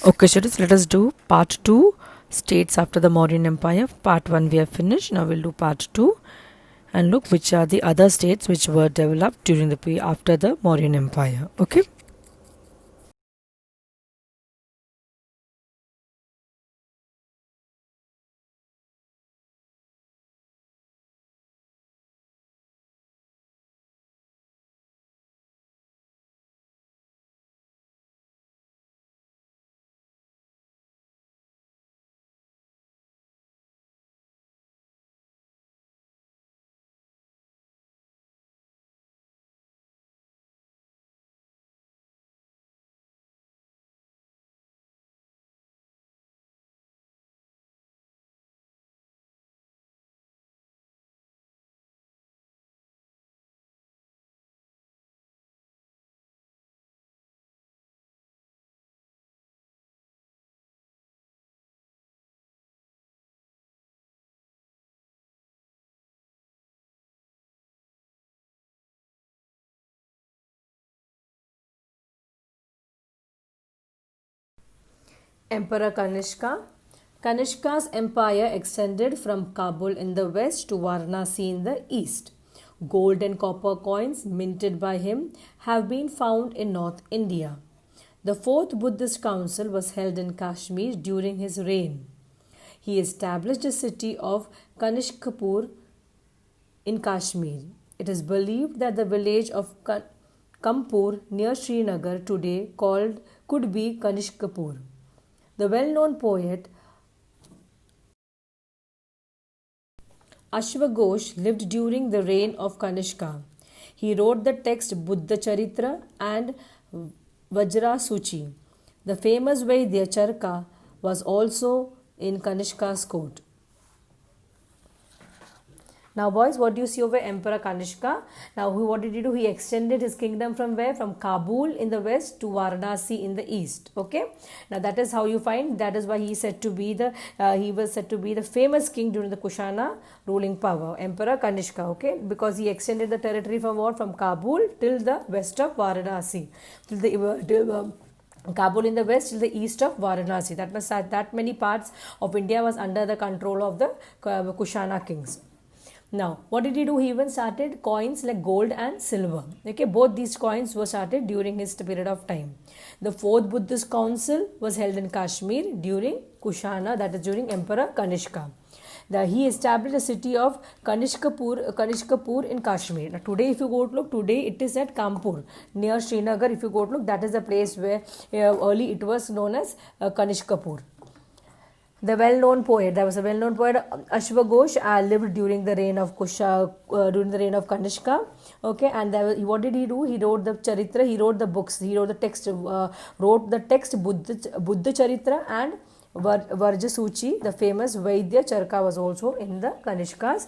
Okay, students, let us do part 2, states after the Mauryan Empire. Part 1 we have finished. Now we'll do part 2 and look which are the other states which were developed during the period after the Mauryan Empire. Okay. Emperor Kanishka. Kanishka's empire extended from Kabul in the west to Varanasi in the east. Gold and copper coins minted by him have been found in North India. The fourth Buddhist council was held in Kashmir during his reign. He established a city of Kanishkapur in Kashmir. It is believed that the village of Kampur near Srinagar today called could be Kanishkapur. The well-known poet Ashwaghosh lived during the reign of Kanishka. He wrote the text Buddha Charitra and Vajrasuchi. The famous Vaidya Charka was also in Kanishka's court. Now, boys, what do you see over Emperor Kanishka? Now, what did he do? He extended his kingdom from where? From Kabul in the west to Varanasi in the east. Okay. Now, that is how you find. That is why he said to be the he was said to be the famous king during the Kushana ruling power, Emperor Kanishka. Okay, because he extended the territory from what? From Kabul till the west of Varanasi, Kabul in the west till the east of Varanasi. That was that many parts of India was under the control of the Kushana kings. Now, what did he do? He even started coins like gold and silver. Okay, both these coins were started during his period of time. The fourth Buddhist council was held in Kashmir during Kushana, that is during Emperor Kanishka. He established a city of Kanishkapur in Kashmir. Now, today, if you go to look, today it is at Kanpur near Srinagar. If you go to look, that is the place where early it was known as Kanishkapur. The well-known poet, there was a well-known poet Ashwaghosh lived during the reign of during the reign of Kanishka. Okay, and what did he do? He wrote the Charitra. He wrote the books. He wrote the text. Wrote the text Buddha Charitra and Varjasuchi. The famous Vaidya Charka was also in the Kanishka's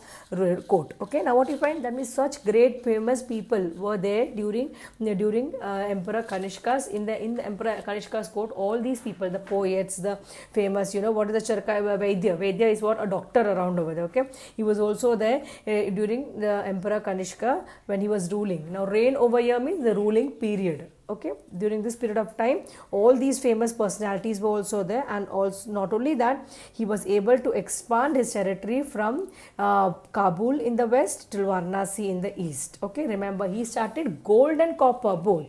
court. Okay, now what you find? That means such great famous people were there during Emperor Kanishka's in the Emperor Kanishka's court. All these people, the poets, the famous, what is the Charka Vaidya? Vaidya is what? A doctor around over there. Okay, he was also there during the Emperor Kanishka when he was ruling. Now, reign over here means the ruling period. Okay, during this period of time, all these famous personalities were also there, and also not only that, he was able to expand his territory from Kabul in the west till Varanasi in the east. Okay, remember he started gold and copper both.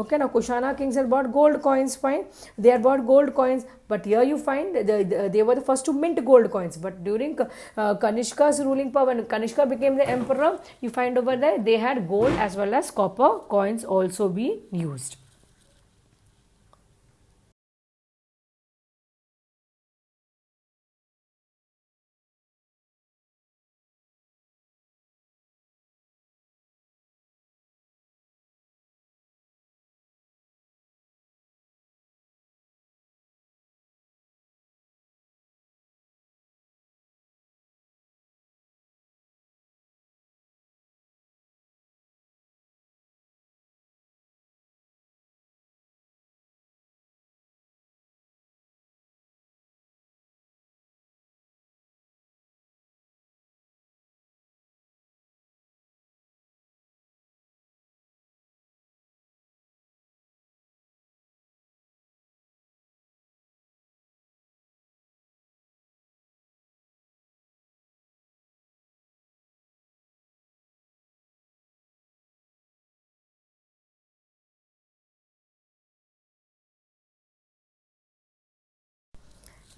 Okay, now Kushana kings had bought gold coins, fine. They had bought gold coins, but here you find they were the first to mint gold coins. But during Kanishka's ruling power, when Kanishka became the emperor, you find over there they had gold as well as copper coins also being used.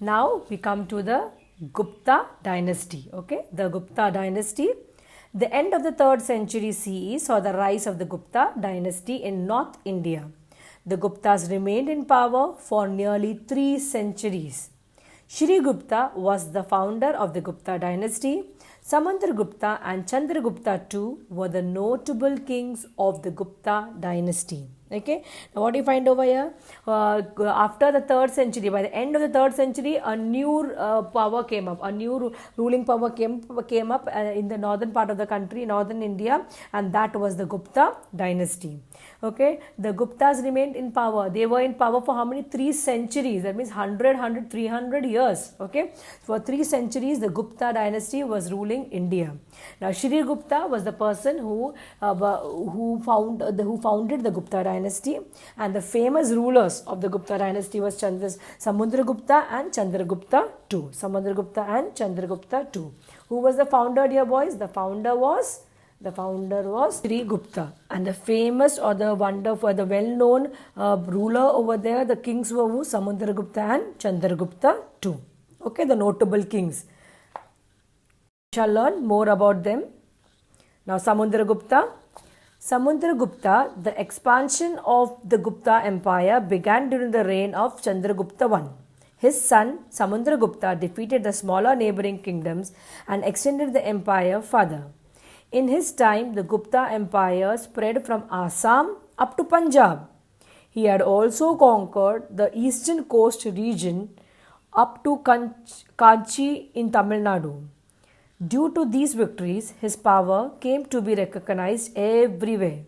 Now we come to the Gupta dynasty. Okay, the Gupta dynasty. The end of the 3rd century CE saw the rise of the Gupta dynasty in North India. The Guptas remained in power for nearly 3 centuries. Shri Gupta was the founder of the Gupta dynasty. Samudragupta and Chandragupta too were the notable kings of the Gupta dynasty. Okay, now what do you find over here? After the 3rd century, by the end of the 3rd century, a new power came up, a new ruling power came up in the northern part of the country, northern India, and that was the Gupta dynasty. Okay, the Guptas remained in power. They were in power for how many? 3 centuries. That means 100, 300 years. Okay, for 3 centuries, the Gupta dynasty was ruling India. Now, Shri Gupta was the person who founded the Gupta dynasty, and the famous rulers of the Gupta dynasty was Samudragupta and Chandragupta too. Samudragupta and Chandragupta too. Who was the founder, dear boys? The founder was Shri Gupta, and the famous or the wonderful, the well-known ruler over there, the kings were who? Samudragupta and Chandragupta too. Okay, the notable kings. We shall learn more about them. Now, Samudragupta. Samudragupta, the expansion of the Gupta empire began during the reign of Chandragupta I. His son Samudragupta defeated the smaller neighboring kingdoms and extended the empire further. In his time, the Gupta empire spread from Assam up to Punjab. He had also conquered the eastern coast region up to Kanchi in Tamil Nadu. Due to these victories, his power came to be recognized everywhere.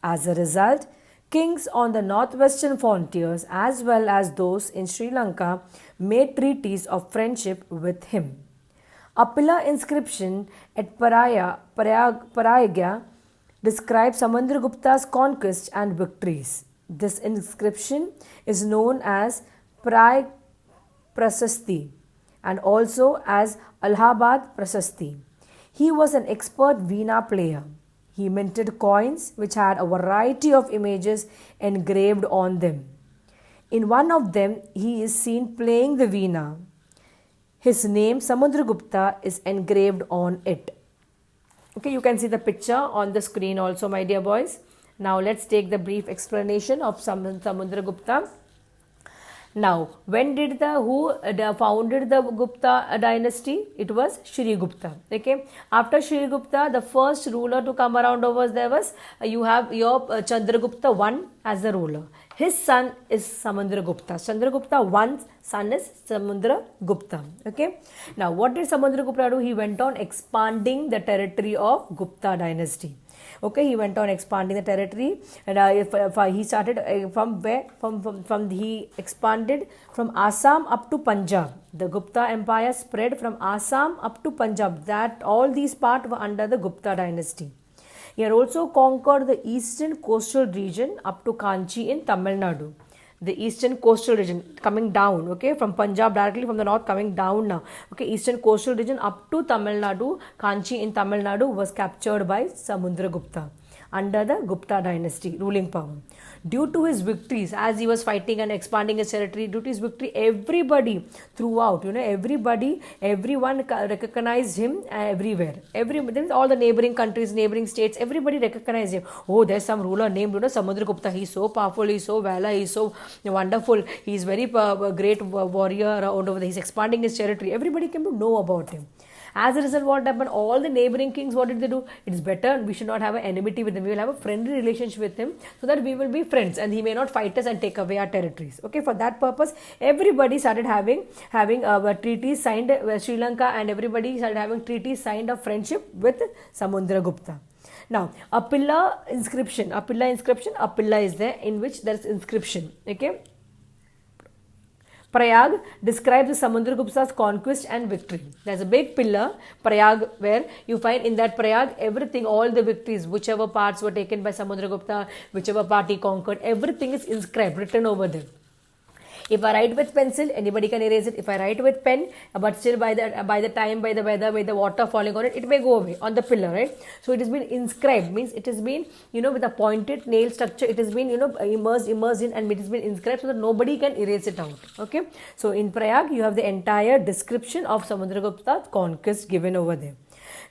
As a result, kings on the northwestern frontiers as well as those in Sri Lanka made treaties of friendship with him. A pillar inscription at Parayagya describes Samudragupta's conquests and victories. This inscription is known as Parayag Prasasti and also as Allahabad Prasasti. He was an expert veena player. He minted coins which had a variety of images engraved on them. In one of them, he is seen playing the veena. His name Samudragupta is engraved on it. Okay, you can see the picture on the screen also, my dear boys. Now let's take the brief explanation of Samudragupta. Now, when did who founded the Gupta dynasty? It was Shri Gupta. Okay. After Shri Gupta, the first ruler to come around over there was you have your Chandragupta I as the ruler. His son is Samudragupta. Chandragupta I's son is Samudragupta. Okay. Now, what did Samudragupta do? He went on expanding the territory of Gupta dynasty. Okay, he went on expanding the territory, and he started he expanded from Assam up to Punjab. The Gupta empire spread from Assam up to Punjab. That all these parts were under the Gupta dynasty. He had also conquered the eastern coastal region up to Kanchi in Tamil Nadu. The eastern coastal region coming down, okay, from Punjab directly from the north coming down now. Okay, eastern coastal region up to Tamil Nadu, Kanchi in Tamil Nadu was captured by Samudragupta under the Gupta dynasty ruling power. Due to his victories, as he was fighting and expanding his territory, due to his victory, everybody throughout, everyone recognized him everywhere. All the neighboring countries, neighboring states, everybody recognized him. Oh, there's some ruler named Samudragupta. He's so powerful, he's so valor, he's so wonderful, he's very great warrior around over there. He's expanding his territory. Everybody came to know about him. As a result, what happened? All the neighboring kings, what did they do? It's better we should not have an enmity with him. We will have a friendly relationship with him so that we will be friends and he may not fight us and take away our territories. Okay, for that purpose, everybody started having treaties signed. Sri Lanka and everybody started having treaties signed of friendship with Samudragupta. Now, a pillar inscription. A pillar is there in which there is inscription. Okay. Prayag describes the Samudragupta's conquest and victory. There's a big pillar, Prayag, where you find in that Prayag everything, all the victories, whichever parts were taken by Samudragupta, whichever part he conquered, everything is inscribed, written over there. If I write with pencil, anybody can erase it. If I write with pen, but still by the time, by the weather, by the water falling on it, it may go away on the pillar, right? So it has been inscribed, means it has been, with a pointed nail structure, it has been, immersed in, and it has been inscribed so that nobody can erase it out. Okay. So in Prayag, you have the entire description of Samudragupta's conquest given over there.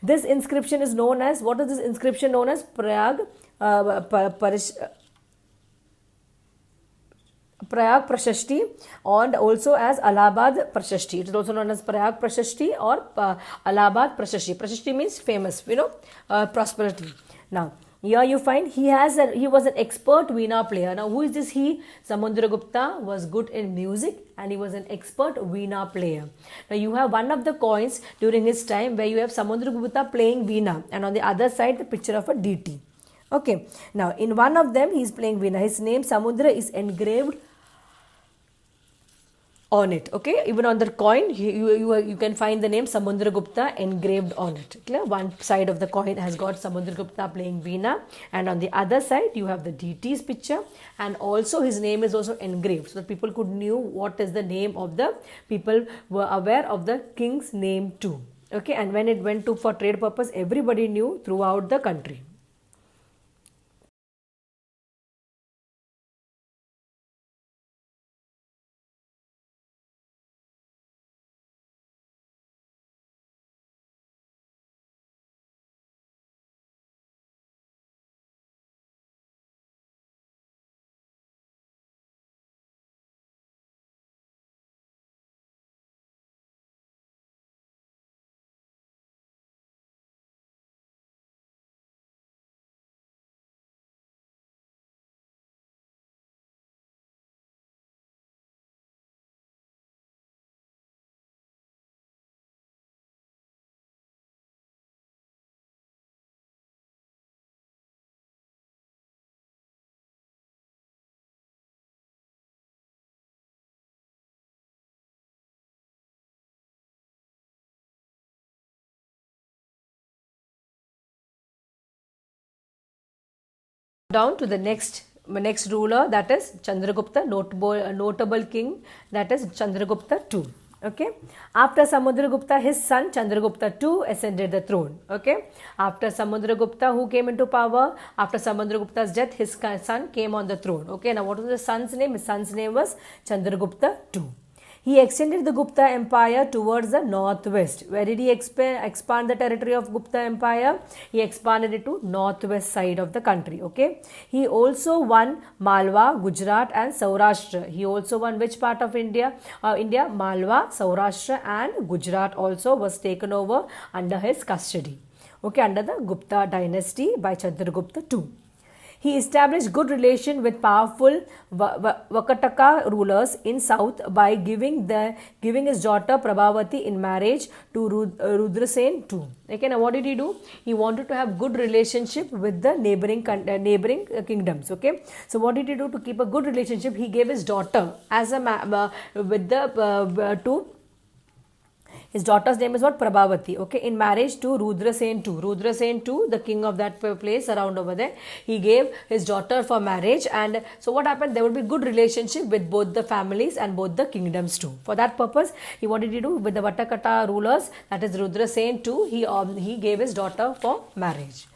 This inscription is known as, what is this inscription known as? Prayag Prashasti, and also as Allahabad Prashasti. It is also known as Prayag Prashasti or Allahabad Prashasti. Prashasti means famous, prosperity. Now, here you find he was an expert veena player. Now, who is this he? Samudragupta was good in music and he was an expert veena player. Now, you have one of the coins during his time where you have Samudragupta playing veena, and on the other side the picture of a deity. Okay. Now, in one of them he is playing veena. His name Samudra is engraved on it. Okay, even on the coin you can find the name Samudragupta engraved on it. Clear? One side of the coin has got Samudragupta playing veena, and on the other side you have the deity's picture, and also his name is also engraved, so that people could knew what is the name of the people, were aware of the king's name too. Okay, and when it went to for trade purpose, everybody knew throughout the country. Down to the next ruler, that is Chandragupta, notable king, that is Chandragupta II. Okay, after Samudragupta, his son Chandragupta II ascended the throne. Okay, after Samudragupta, who came into power? After Samudragupta's death, his son came on the throne. Okay, now what was the son's name? His son's name was Chandragupta II. He extended the Gupta Empire towards the northwest. Where did he expand the territory of Gupta Empire? He expanded it to northwest side of the country. Okay. He also won Malwa, Gujarat and Saurashtra. He also won which part of India? Malwa, Saurashtra and Gujarat also was taken over under his custody. Okay, under the Gupta dynasty by Chandragupta II. He established good relation with powerful Vakataka rulers in south by giving his daughter Prabhavati in marriage to Rudrasen II. Okay, now what did he do? He wanted to have good relationship with the neighboring kingdoms. Okay, so what did he do to keep a good relationship? He gave his daughter as a his daughter's name is what? Prabhavati. Okay, in marriage to Rudrasen II. Rudrasen II, the king of that place around over there, he gave his daughter for marriage, and so what happened? There would be good relationship with both the families and both the kingdoms too. For that purpose, what did he do with the Vatakata rulers? That is Rudrasen II. He gave his daughter for marriage.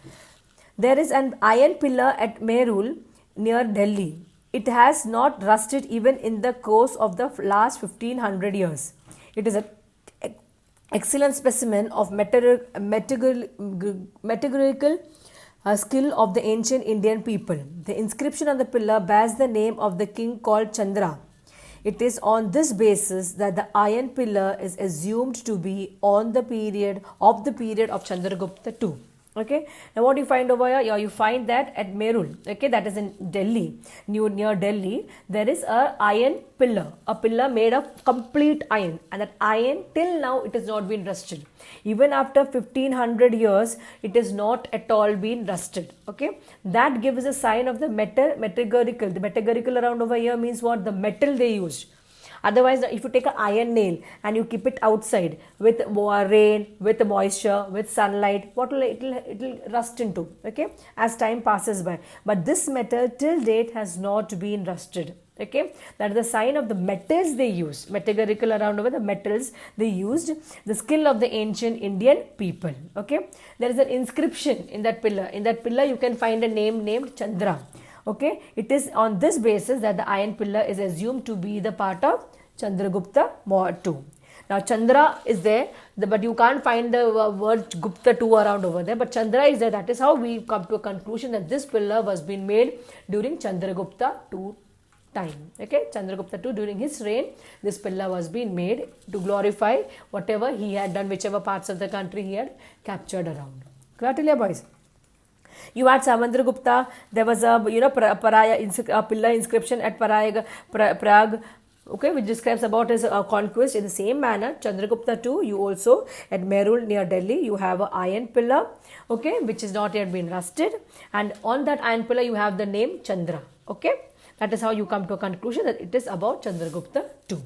There is an iron pillar at Mehrul near Delhi. It has not rusted even in the course of the last 1500 years. It is a excellent specimen of metallurgical skill of the ancient Indian people. The inscription on the pillar bears the name of the king called Chandra. It is on this basis that the iron pillar is assumed to be on the period of Chandragupta II. Okay, now what do you find over here? Yeah, you find that at Mehrul, okay, that is in Delhi, near Delhi, there is a pillar made of complete iron, and that iron till now it has not been rusted. Even after 1500 years, it has not at all been rusted. Okay, that gives a sign of the metallurgical. The metallurgical around over here means what? The metal they used. Otherwise, if you take an iron nail and you keep it outside with rain, with moisture, with sunlight, what will it will rust into? Okay, as time passes by. But this metal till date has not been rusted. Okay, that is the sign of the metals they used, metaphorical around over the metals they used, the skill of the ancient Indian people. Okay, there is an inscription in that pillar. In that pillar, you can find a name named Chandra. Okay, it is on this basis that the iron pillar is assumed to be the part of Chandragupta too. Now Chandra is there, but you can't find the word Gupta too around over there. But Chandra is there. That is how we come to a conclusion that this pillar was being made during Chandragupta II time. Okay, Chandragupta II, during his reign, this pillar was being made to glorify whatever he had done, whichever parts of the country he had captured around. Clear till here, boys? You had Samandragupta. There was a a pillar inscription at Prague. Okay, which describes about his conquest. In the same manner, Chandragupta II, you also at Merul near Delhi, you have an iron pillar, okay, which is not yet been rusted, and on that iron pillar you have the name Chandra. Okay, that is how you come to a conclusion that it is about Chandragupta II.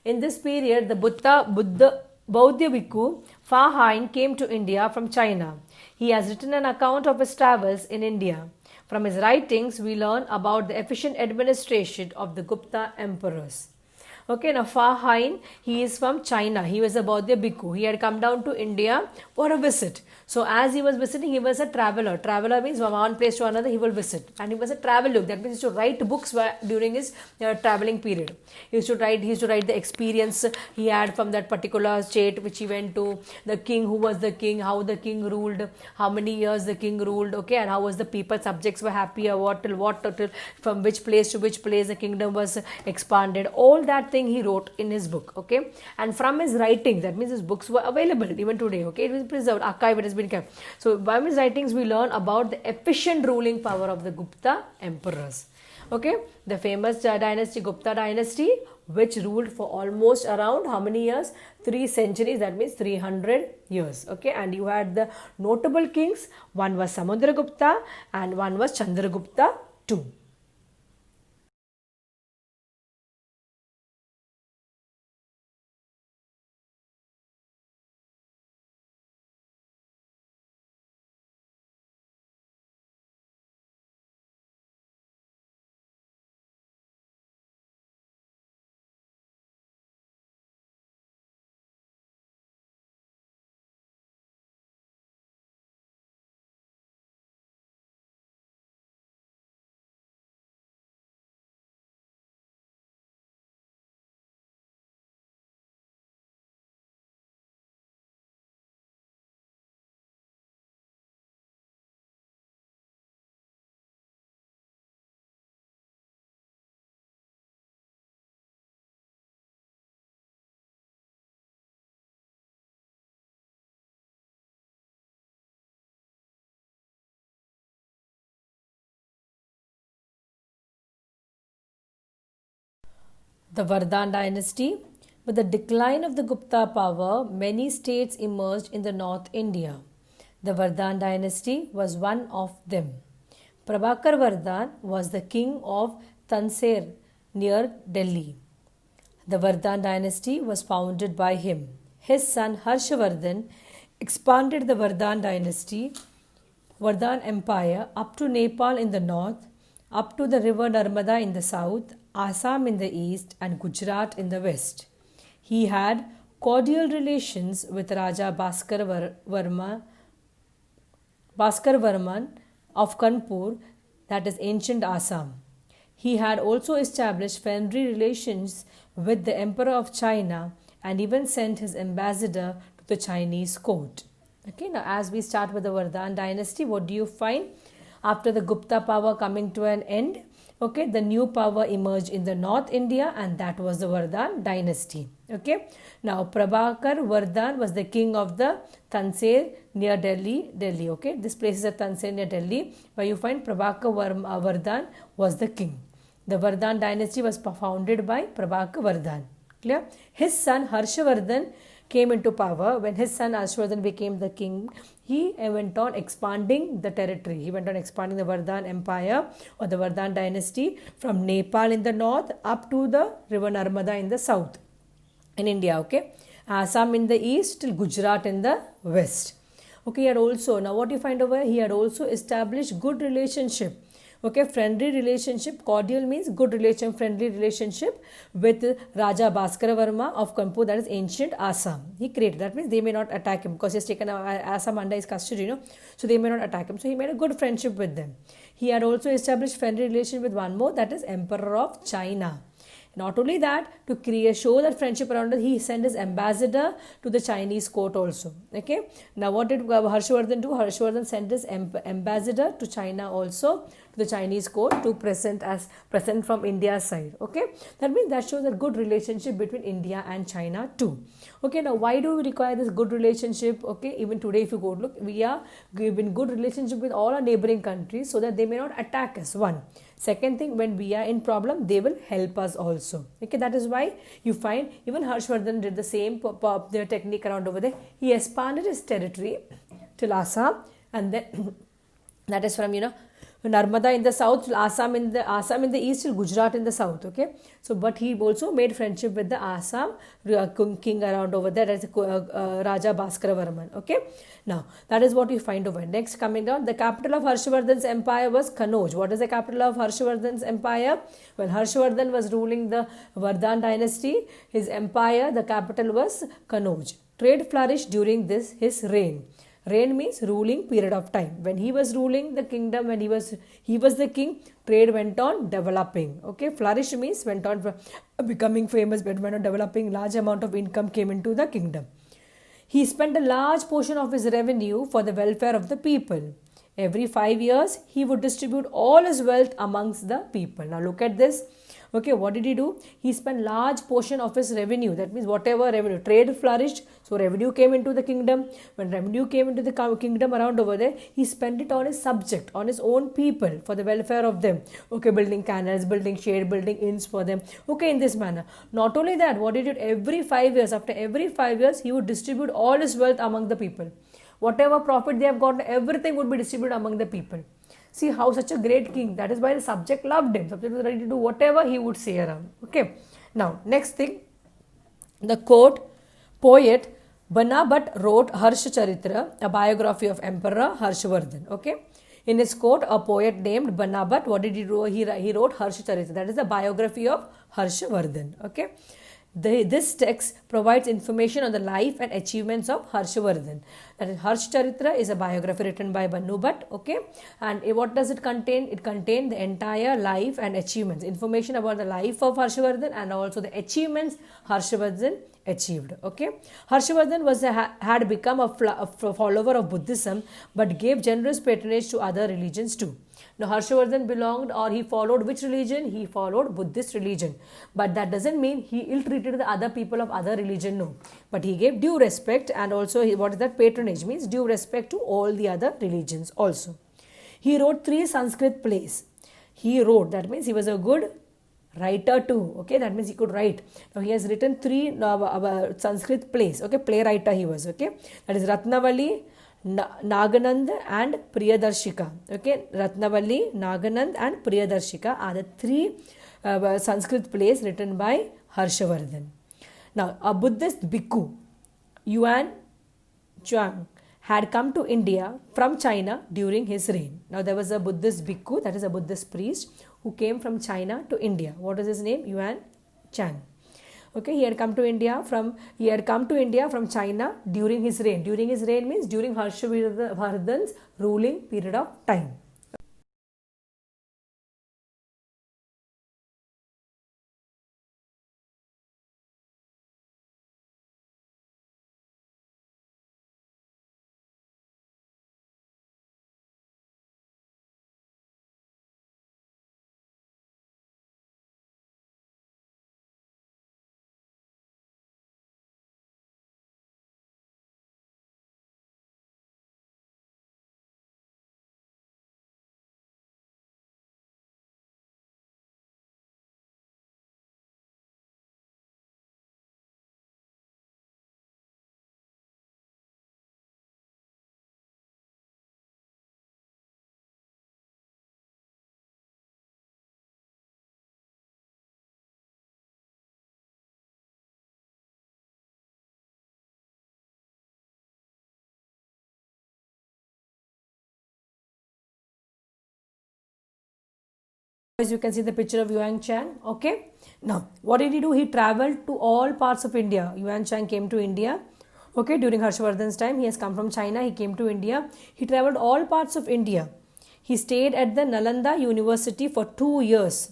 In this period, the Bauddha Bhikkhu Fa Hien came to India from China. He has written an account of his travels in India. From his writings, we learn about the efficient administration of the Gupta emperors. Okay, now Fa Hien, he is from China. He was a Bauddha Bhikkhu. He had come down to India for a visit. So as he was visiting, he was a traveler. Traveler means from one place to another he will visit. And he was a traveler. That means he used to write books during his traveling period. He used to write the experience he had from that particular state which he went to, the king, who was the king, how the king ruled, how many years the king ruled, okay, and how was the people, subjects were happy, or till from which place to which place the kingdom was expanded. All that thing he wrote in his book, okay, and from his writings, that means his books were available even today, okay, it was preserved, archived, it has been kept. So by his writings we learn about the efficient ruling power of the Gupta emperors. Okay, the famous dynasty, Gupta dynasty, which ruled for almost around how many years? 3 centuries, that means 300 years. Okay, and you had the notable kings. One was Samudragupta and one was Chandragupta II. The Vardhan dynasty. With the decline of the Gupta power, many states emerged in the North India. The Vardhan dynasty was one of them. Prabhakar Vardhan was the king of Tansir near Delhi. The Vardhan dynasty was founded by him. His son Harshavardhan expanded the Vardhan dynasty, Vardhan Empire up to Nepal in the north, up to the river Narmada in the south, Assam in the east, and Gujarat in the west. He had cordial relations with Raja Bhaskar Varman of Kanpur, that is ancient Assam. He had also established friendly relations with the Emperor of China and even sent his ambassador to the Chinese court. Okay, now as we start with the Vardhan dynasty, what do you find? After the Gupta power coming to an end, okay, the new power emerged in the North India, and that was the Vardhan dynasty. Okay, now Prabhakar Vardhan was the king of the Tansir near Delhi. Okay, this place is at Tansir near Delhi, where you find Prabhakar Vardhan was the king. The Vardhan dynasty was founded by Prabhakar Vardhan. Clear? His son Harshavardhan came into power. When his son Harshavardhan became the king, he went on expanding the territory. He went on expanding the Vardhan Empire or the Vardhan dynasty from Nepal in the north up to the river Narmada in the south in India. Okay, Assam in the east till Gujarat in the west. Okay, he had also, now what you find over here, he had also established good relationship. Okay, friendly relationship, cordial means good relation, friendly relationship with Raja Bhaskara Varma of Kanpur, that is ancient Assam. He created, that means they may not attack him because he has taken Assam under his custody, so they may not attack him. So he made a good friendship with them. He had also established friendly relation with one more, that is Emperor of China. Not only that, to show that friendship around it, he sent his ambassador to the Chinese court also. Okay. Now, what did Harshavardhan do? Harshavardhan sent his ambassador to China also, to the Chinese court, to present from India's side. Okay. That means that shows a good relationship between India and China too. Okay. Now, why do we require this good relationship? Okay. Even today, if you go look, we are in good relationship with all our neighboring countries so that they may not attack us. One. Second thing, when we are in problem, they will help us also. Okay, that is why you find even Harshavardhan did the same their technique around over there. He expanded his territory till Assam, and then that is from Narmada in the south, Assam in the east, till Gujarat in the south. Okay, so but he also made friendship with the Assam king around over there, as Raja Bhaskara Varman. Okay, now that is what you find over. Next, coming down, the capital of Harshavardhan's empire was Kanauj. What is the capital of Harshavardhan's empire? Well, Harshavardhan was ruling the Vardhan dynasty. His empire, the capital was Kanauj. Trade flourished during his reign. Reign means ruling period of time. When he was ruling the kingdom, when he was the king, trade went on developing. Okay, flourish means went on becoming famous, but went on developing. Large amount of income came into the kingdom. He spent a large portion of his revenue for the welfare of the people. Every 5 years, he would distribute all his wealth amongst the people. Now look at this. Okay, what did he do? He spent large portion of his revenue. That means whatever revenue, trade flourished, so revenue came into the kingdom. When revenue came into the kingdom around over there, he spent it on his subject, on his own people, for the welfare of them. Okay, building canals, building shade, building inns for them. Okay, in this manner. Not only that, what he did every 5 years, after every 5 years, he would distribute all his wealth among the people. Whatever profit they have gotten, everything would be distributed among the people. See how such a great king. That is why the subject loved him. Subject was ready to do whatever he would say around. Okay. Now, next thing, the poet Banabhat wrote Harsha Charitra, a biography of Emperor Harshavardhan. Okay. In his court, a poet named Banabhat, what did he do? He wrote Harsha Charitra. That is the biography of Harshavardhan. Okay. This text provides information on the life and achievements of Harshavardhan. That is, Harsha Charitra is a biography written by Banabhat. Okay, and what does it contain? It contains the entire life and achievements, information about the life of Harshavardhan and also the achievements Harshavardhan achieved. Okay, Harshavardhan had become a follower of Buddhism, but gave generous patronage to other religions too. Now, Harshavardhan belonged, or he followed which religion? He followed Buddhist religion. But that doesn't mean he ill-treated the other people of other religion, no. But he gave due respect, and also what is that? Patronage means due respect to all the other religions also. He wrote 3 Sanskrit plays. He wrote, that means he was a good writer too. Okay, that means he could write. Now he has written 3 Sanskrit plays. Okay, playwriter he was. Okay, that is Ratnavali, Naganand and Priyadarshika. Okay, Ratnavalli, Naganand and Priyadarshika are the 3 Sanskrit plays written by Harshavardhan. Now, a Buddhist bhikkhu, Yuan Chuang, had come to India from China during his reign. Now, there was a Buddhist bhikkhu, that is a Buddhist priest, who came from China to India. What is his name? Yuan Chang. Okay, he had come to India from China during his reign. During his reign means during Harshavardhan's ruling period of time. As you can see the picture of Yuan Chang. Okay, now what did he do? He traveled to all parts of India. Yuan Chang came to India. Okay, during Harshvardhan's time, he has come from China, he came to India. He traveled all parts of India. He stayed at the Nalanda University for 2 years.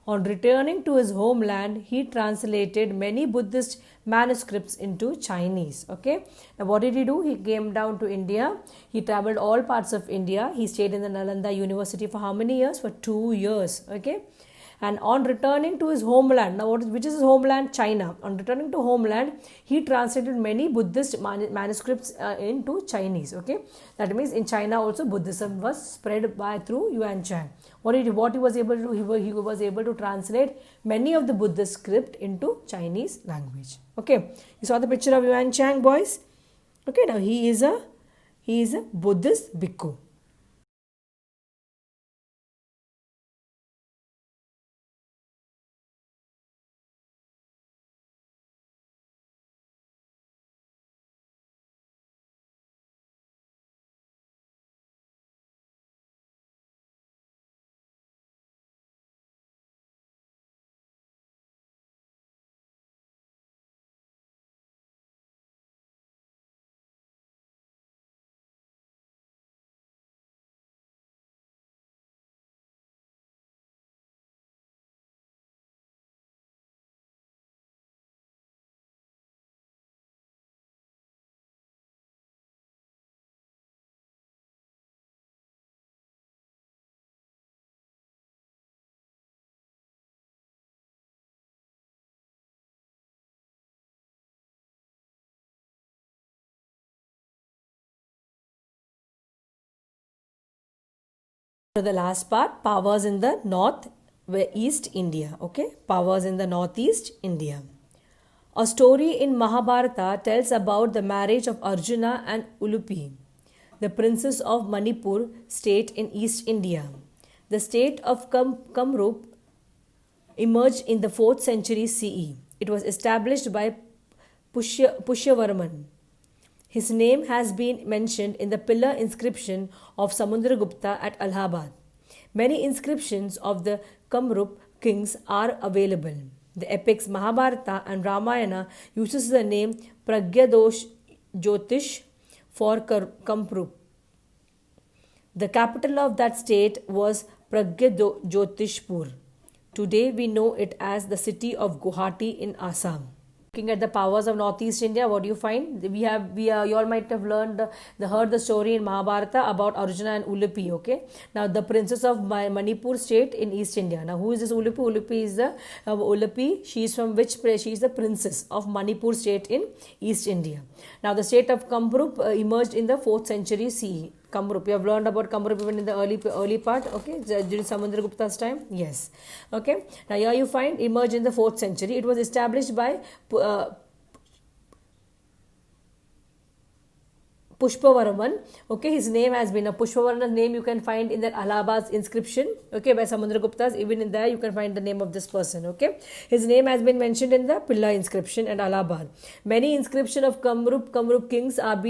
On returning to his homeland, he translated many Buddhist manuscripts into Chinese. Okay, now what did he do? He came down to India. He traveled all parts of India. He stayed in the Nalanda University for how many years? For 2 years. Okay, and on returning to his homeland, now which is his homeland? China. On returning to homeland, he translated many Buddhist manuscripts into Chinese. Okay, that means in China also Buddhism was spread by through Yuan Chang. What he was able to do? He was able to translate many of the Buddhist script into Chinese language. Okay, you saw the picture of Yuan Chang, boys. Okay, now he is a Buddhist bhikkhu. To the last part, powers in the north east India. Okay, powers in the northeast India. A story in Mahabharata tells about the marriage of Arjuna and Ulupi, the princess of Manipur state in East India. The state of Kamrup emerged in the 4th century CE. It was established by Pushyavarman. His name has been mentioned in the pillar inscription of Samudragupta at Allahabad. Many inscriptions of the Kamrup kings are available. The epics Mahabharata and Ramayana uses the name Pragyadosh Jyotish for Kamrup. The capital of that state was Pragyajyotishpur. Today we know it as the city of Guwahati in Assam. Looking at the powers of Northeast India, what do you find? You all might have learned heard the story in Mahabharata about Arjuna and Ulupi. Okay, now the princess of Manipur state in East India. Now who is this Ulupi? Ulupi is the Ulupi. She is from which place? She is the princess of Manipur state in East India. Now the state of Kamrup emerged in the 4th century CE. Kamrup. You have learned about Kamrup even in the early part, okay, during Samudragupta's time. Yes, okay. Now here you find emerged in the 4th century. It was established by Pushpavarman. Okay, his name has been a Pushpavarman's name you can find in the Allahabad's inscription. Okay, by Samudragupta's, even in there you can find the name of this person. Okay, his name has been mentioned in the Pilla inscription at Allahabad. Many inscriptions of Kamrup kings are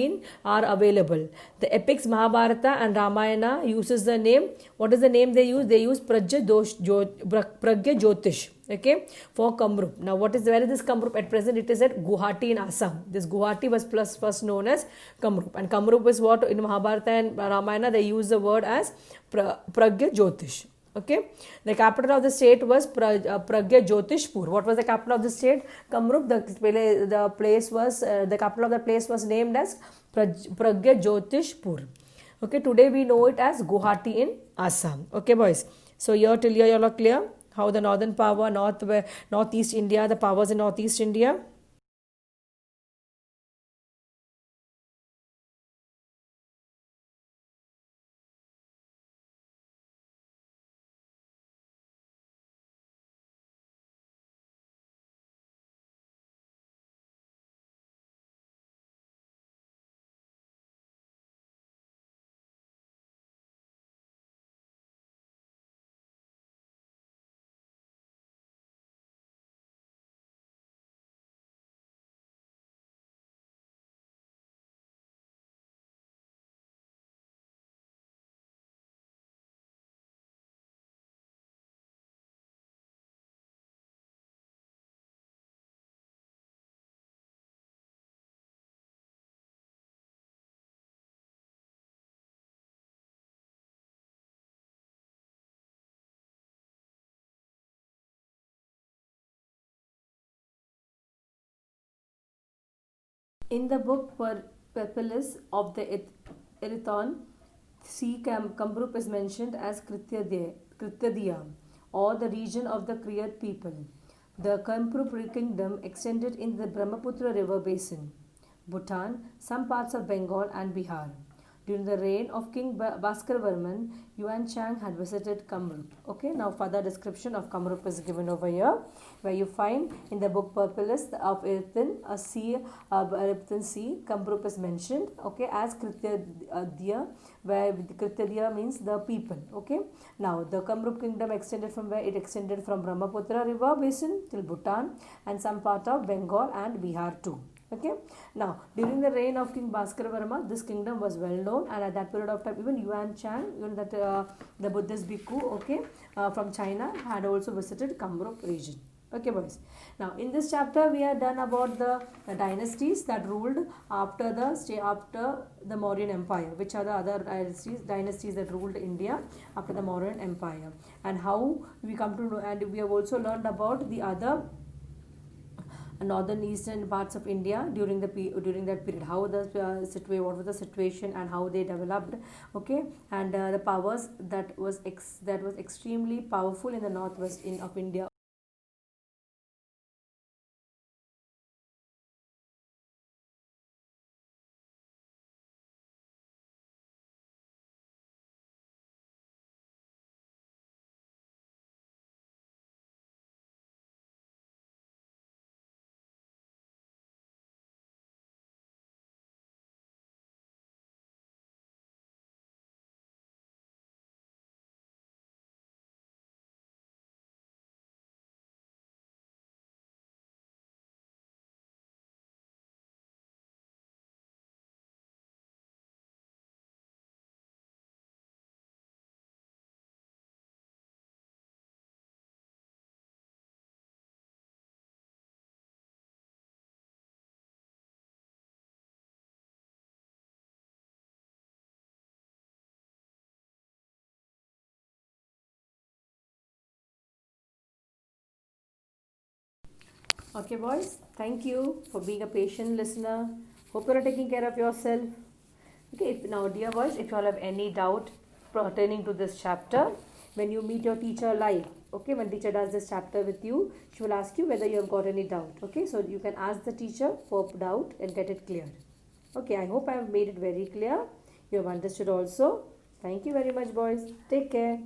available. The epics Mahabharata and Ramayana uses the name. What is the name they use? They use Pragyajyotish. Okay, for Kamrup. Now where is this Kamrup? At present it is at Guwahati in Assam. This Guwahati was first known as Kamrup, and Kamrup is what in Mahabharata and Ramayana they use the word as Pragyajyotish. Okay, the capital of the state was Pragyajyotishpur. What was the capital of the state? Kamrup. The capital of the place was named as Pragyajyotishpur. Okay, today we know it as Guwahati in Assam. Okay, boys. So here till here you all are clear how the northern power, northeast India, the powers in northeast India. In the book Perpillus of the Erithon, Kamrup is mentioned as Krityadiya, or the region of the Kriyat people. The Kamrup kingdom extended in the Brahmaputra river basin, Bhutan, some parts of Bengal and Bihar. During the reign of King Bhaskar Varman, Yuan Chang had visited Kamrup. Okay, now further description of Kamrup is given over here, where you find in the book Perpillus of Erithin, a sea, Erithin Sea, Kamrup is mentioned, okay, as Krityadiya, where Krityadiya means the people. Okay, now the Kamrup kingdom extended from where it extended from Brahmaputra river basin till Bhutan and some part of Bengal and Bihar too. Okay, now during the reign of King Bhaskar Varma, this kingdom was well known, and at that period of time, even Yuan Chang, that the Buddhist bhikkhu, okay, from China, had also visited Kamrup region. Okay, boys. Now in this chapter, we are done about the dynasties that ruled after the Mauryan Empire. Which are the other dynasties that ruled India after the Mauryan Empire, and how we come to know, and we have also learned about the other northern eastern parts of India during that period, how the what was the situation and how they developed, okay, and the powers that was extremely powerful in the northwest of India. Okay, boys, thank you for being a patient listener. Hope you are taking care of yourself. Okay, now, dear boys, if you all have any doubt pertaining to this chapter, when you meet your teacher live, okay, when teacher does this chapter with you, she will ask you whether you have got any doubt. Okay, so you can ask the teacher for doubt and get it cleared. Okay, I hope I have made it very clear. You have understood also. Thank you very much, boys. Take care.